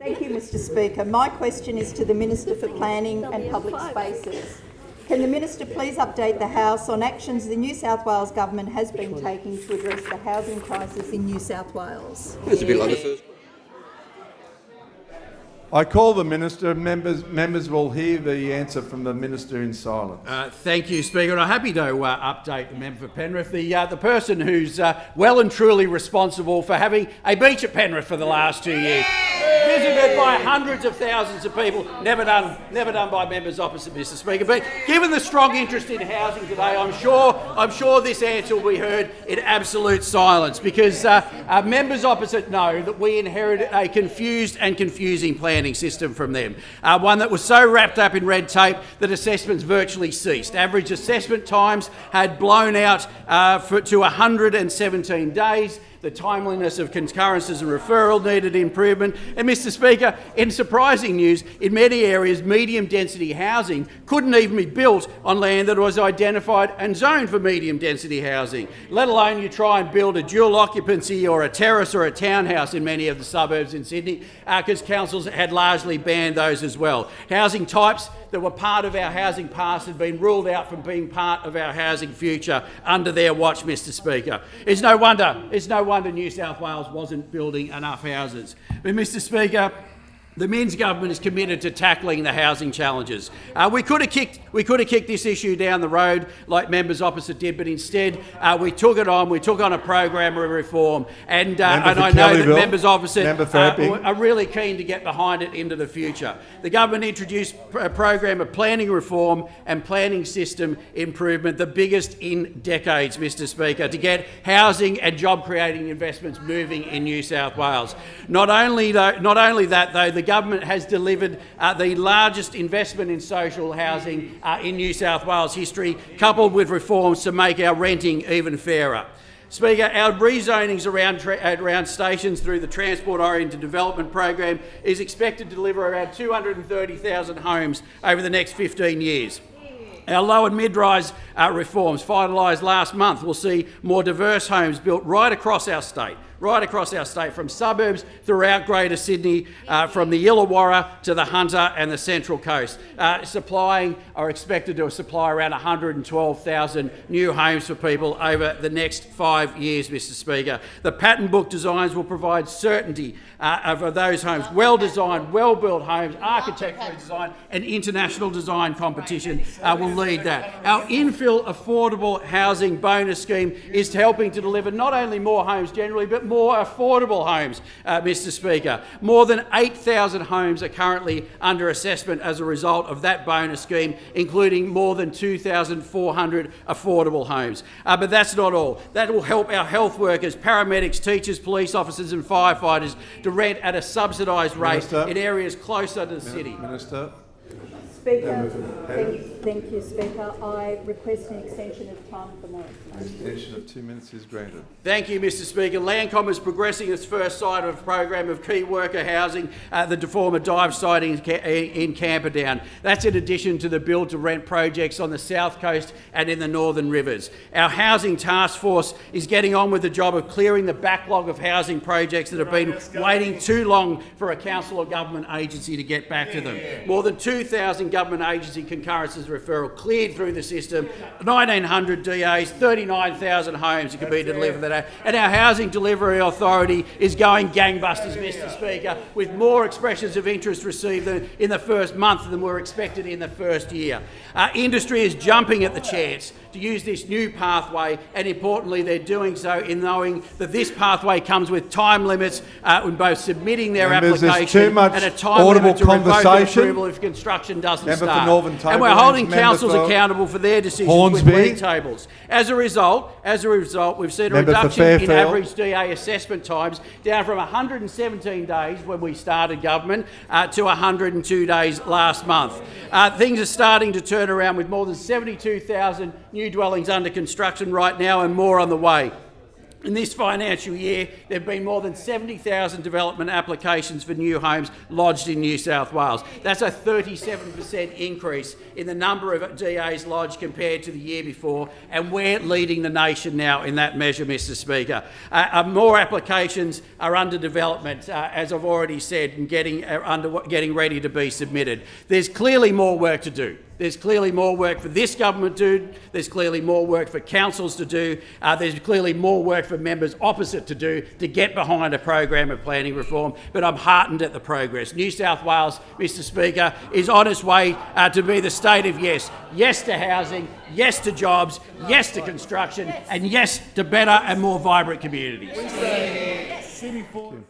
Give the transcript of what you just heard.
Thank you, Mr Speaker. My question is to the Minister for Planning and Public Spaces. Can the Minister please update the House on actions the New South Wales Government has been taking to address the housing crisis in New South Wales? It's a bit like the first. I call the Minister. Members will hear the answer from the Minister in silence. Thank you, Speaker. And I'm happy to update the member for Penrith, the person who's well and truly responsible for having a beach at Penrith for the last 2 years. Visited by hundreds of thousands of people, never done by members opposite, Mr Speaker. But given the strong interest in housing today, I'm sure this answer will be heard in absolute silence, because members opposite know that we inherited a confused and confusing planning system from them, one that was so wrapped up in red tape that assessments virtually ceased. Average assessment times had blown out to 117 days. The timeliness of concurrences and referral needed improvement. And Mr Speaker, in surprising news, in many areas medium density housing couldn't even be built on land that was identified and zoned for medium density housing, let alone you try and build a dual occupancy or a terrace or a townhouse in many of the suburbs in Sydney, because councils had largely banned those as well. Housing types that were part of our housing past had been ruled out from being part of our housing future under their watch, Mr Speaker. It's no wonder New South Wales wasn't building enough houses. But Mr Speaker, the Minns government is committed to tackling the housing challenges. We could have kicked this issue down the road like members opposite did, but instead we took it on. We took on a program of reform, and I know that members opposite are really keen to get behind it into the future. The government introduced a program of planning reform and planning system improvement, the biggest in decades, Mr Speaker, to get housing and job-creating investments moving in New South Wales. Not only that, though, the government has delivered the largest investment in social housing in New South Wales history, coupled with reforms to make our renting even fairer. Speaker, our rezonings around stations through the Transport-Oriented Development Program is expected to deliver around 230,000 homes over the next 15 years. Our low and mid-rise reforms finalised last month will see more diverse homes built right across our state, from suburbs throughout Greater Sydney, from the Illawarra to the Hunter and the Central Coast, are expected to supply around 112,000 new homes for people over the next 5 years, Mr Speaker. The pattern book designs will provide certainty for those homes, well-designed, well-built homes, architecturally designed, and international design competition will lead that. Our infill affordable housing bonus scheme is helping to deliver not only more homes generally, but more affordable homes, Mr Speaker. More than 8,000 homes are currently under assessment as a result of that bonus scheme, including more than 2,400 affordable homes. But that's not all. That will help our health workers, paramedics, teachers, police officers and firefighters to rent at a subsidised rate in areas closer to the city. Minister. Speaker, thank you, Speaker. I request an extension of time for more information. An extension of 2 minutes is granted. Thank you, Mr Speaker. Landcom is progressing its first site of a program of key worker housing at the former dive site in Camperdown. That's in addition to the build-to-rent projects on the South Coast and in the Northern Rivers. Our housing task force is getting on with the job of clearing the backlog of housing projects that have been waiting too long for a council or government agency to get back to them. More than 2,000 government agency concurrences referral cleared through the system, 1,900 DAs, 39,000 homes that can be delivered that day. And our Housing Delivery Authority is going gangbusters, Mr Speaker, with more expressions of interest received in the first month than were expected in the first year. Industry is jumping at the chance to use this new pathway, and importantly they're doing so in knowing that this pathway comes with time limits in both submitting their application and a time limit to revoke approval if construction doesn't start. And we're holding councils accountable for their decisions with league tables. As a result, we've seen a reduction in average DA assessment times down from 117 days when we started government to 102 days last month. Things are starting to turn around with more than 72,000 new dwellings under construction right now and more on the way. In this financial year, there have been more than 70,000 development applications for new homes lodged in New South Wales. That's a 37% increase in the number of DAs lodged compared to the year before, and we're leading the nation now in that measure, Mr Speaker. More applications are under development, as I've already said, and getting ready to be submitted. There's clearly more work to do. There's clearly more work for this government to do. There's clearly more work for councils to do. There's clearly more work for members opposite to do to get behind a program of planning reform. But I'm heartened at the progress. New South Wales, Mr Speaker, is on its way to be the state of yes. Yes to housing, yes to jobs, yes to construction, and yes to better and more vibrant communities. City Four.